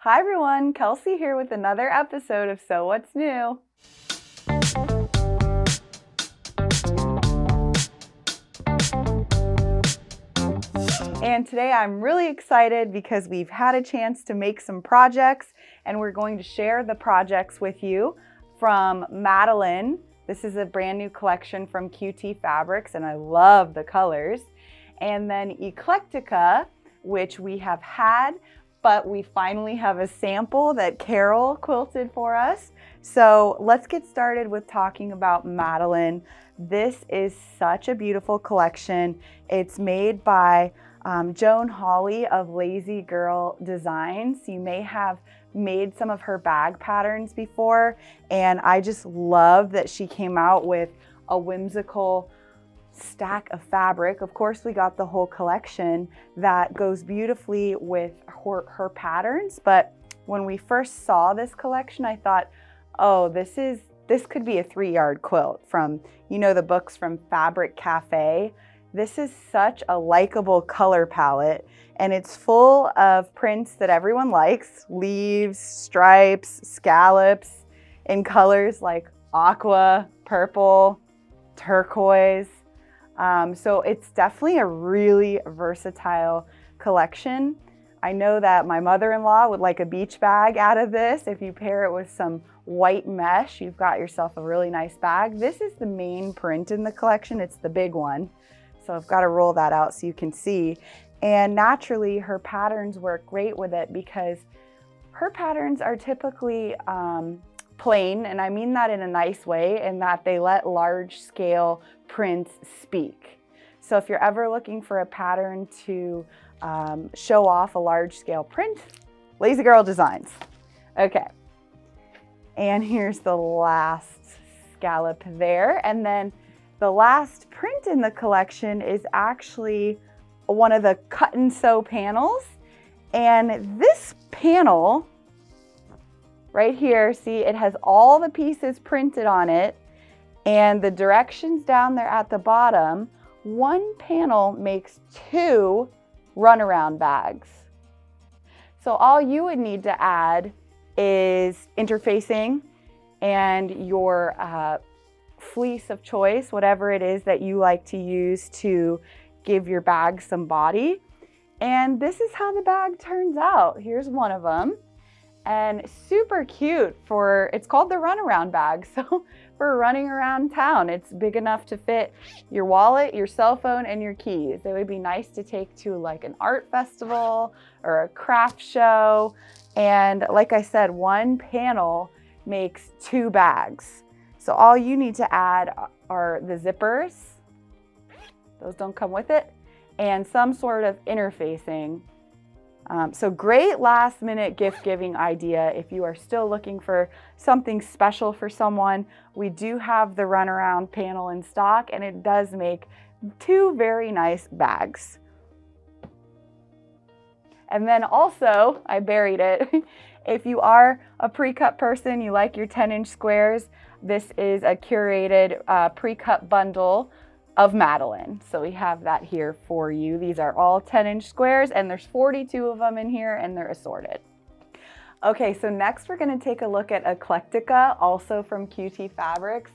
Hi everyone, Kelsey here with another episode of So What's New? And today I'm really excited because we've had a chance to make some projects and we're going to share the projects with you from Madelyn. This is a brand new collection from QT Fabrics and I love the colors. And then Eclectica, which we have had, but we finally have a sample that Carol quilted for us. So let's get started with talking about Madelyn. This is such a beautiful collection. It's made by Joan Hawley of Lazy Girl Designs. You may have made some of her bag patterns before, and I just love that she came out with a whimsical stack of fabric. Of course, we got the whole collection that goes beautifully with her patterns, but when we first saw this collection, I thought, oh, this could be a 3-yard quilt from, you know, the books from Fabric Cafe. This is such a likable color palette, and it's full of prints that everyone likes: leaves, stripes, scallops, in colors like aqua, purple, turquoise. So it's definitely a really versatile collection. I know that my mother-in-law would like a beach bag out of this. If you pair it with some white mesh, you've got yourself a really nice bag. This is the main print in the collection. It's the big one. So I've got to roll that out so you can see. And naturally, her patterns work great with it because her patterns are typically plain, and I mean that in a nice way, in that they let large scale prints speak. So if you're ever looking for a pattern to show off a large scale print, Lazy Girl Designs. Okay, and here's the last scallop there. And then the last print in the collection is actually one of the cut and sew panels. And this panel right here, see, it has all the pieces printed on it and the directions down there at the bottom. One panel makes 2 runaround bags. So all you would need to add is interfacing and your fleece of choice, whatever it is that you like to use to give your bag some body. And this is how the bag turns out. Here's one of them. And super cute it's called the runaround bag. So for running around town, it's big enough to fit your wallet, your cell phone, and your keys. It would be nice to take to like an art festival or a craft show. And like I said, one panel makes 2 bags. So all you need to add are the zippers. Those don't come with it. And some sort of interfacing. So great last minute gift giving idea if you are still looking for something special for someone. We do have the runaround panel in stock, and it does make 2 very nice bags. And then also, I buried it, if you are a pre-cut person, you like your 10-inch squares, this is a curated pre-cut bundle of Madelyn. So we have that here for you. These are all 10-inch squares, and there's 42 of them in here, and they're assorted. Okay, so next we're going to take a look at Eclectica, also from QT Fabrics.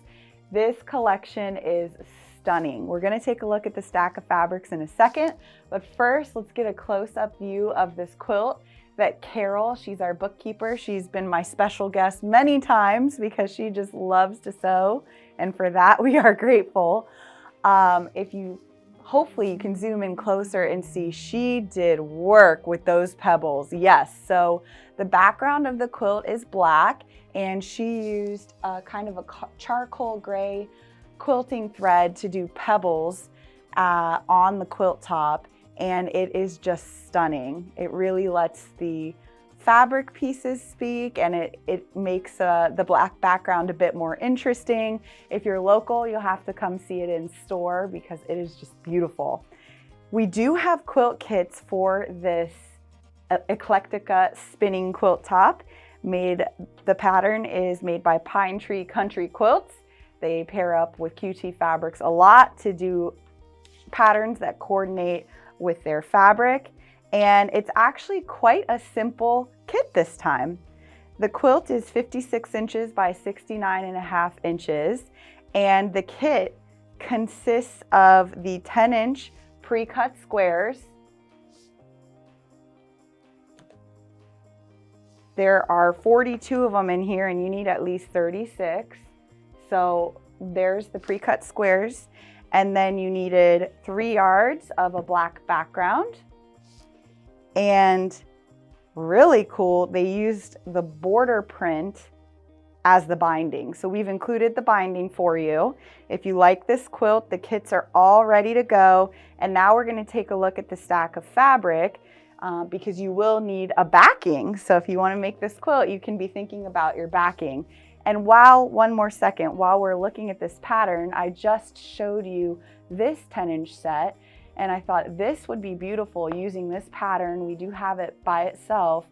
This collection is stunning. We're going to take a look at the stack of fabrics in a second, but first let's get a close-up view of this quilt that Carol, she's our bookkeeper, she's been my special guest many times because she just loves to sew, and for that we are grateful. Hopefully you can zoom in closer and see she did work with those pebbles. Yes, so the background of the quilt is black, and she used a kind of a charcoal gray quilting thread to do pebbles on the quilt top, and it is just stunning. It really lets the fabric pieces speak, and it makes the black background a bit more interesting. If you're local, you'll have to come see it in store because it is just beautiful. We do have quilt kits for this Eclectica spinning quilt top. The pattern is made by Pine Tree Country Quilts. They pair up with QT Fabrics a lot to do patterns that coordinate with their fabric. And it's actually quite a simple kit this time. The quilt is 56 inches by 69.5 inches, and the kit consists of the 10-inch pre-cut squares. There are 42 of them in here, and you need at least 36. So there's the pre-cut squares. And then you needed 3 yards of a black background. And really cool, they used the border print as the binding. So we've included the binding for you. If you like this quilt, the kits are all ready to go. And now we're going to take a look at the stack of fabric because you will need a backing. So if you want to make this quilt, you can be thinking about your backing. And one more second, while we're looking at this pattern, I just showed you this 10-inch set, and I thought this would be beautiful using this pattern. We do have it by itself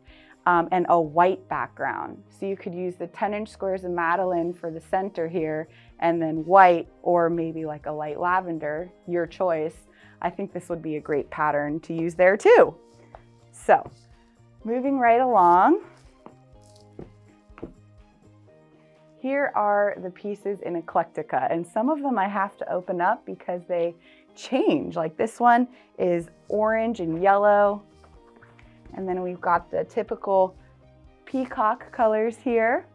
and a white background. So you could use the 10-inch squares of Madelyn for the center here, and then white, or maybe like a light lavender, your choice. I think this would be a great pattern to use there too. So moving right along. Here are the pieces in Eclectica, and some of them I have to open up because they change. Like this one is orange and yellow, and then we've got the typical peacock colors here.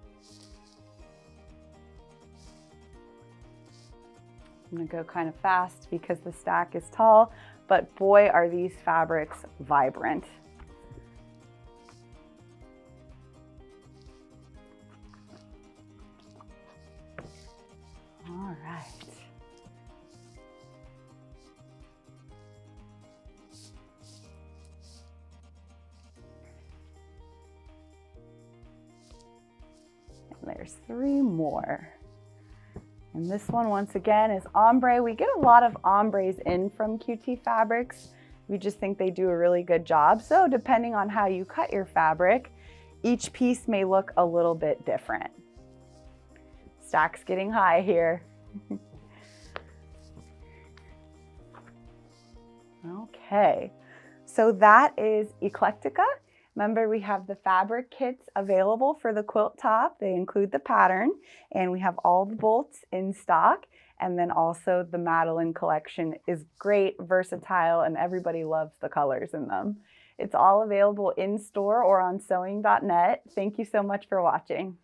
I'm gonna go kind of fast because the stack is tall, but boy, are these fabrics vibrant. All right. And there's 3 more. And this one, once again, is ombre. We get a lot of ombres in from QT Fabrics. We just think they do a really good job. So depending on how you cut your fabric, each piece may look a little bit different. Stack's getting high here. Okay, so that is Eclectica. Remember, we have the fabric kits available for the quilt top. They include the pattern, and we have all the bolts in stock. And then also the Madelyn collection is great, versatile, and everybody loves the colors in them. It's all available in store or on sewing.net. Thank you so much for watching.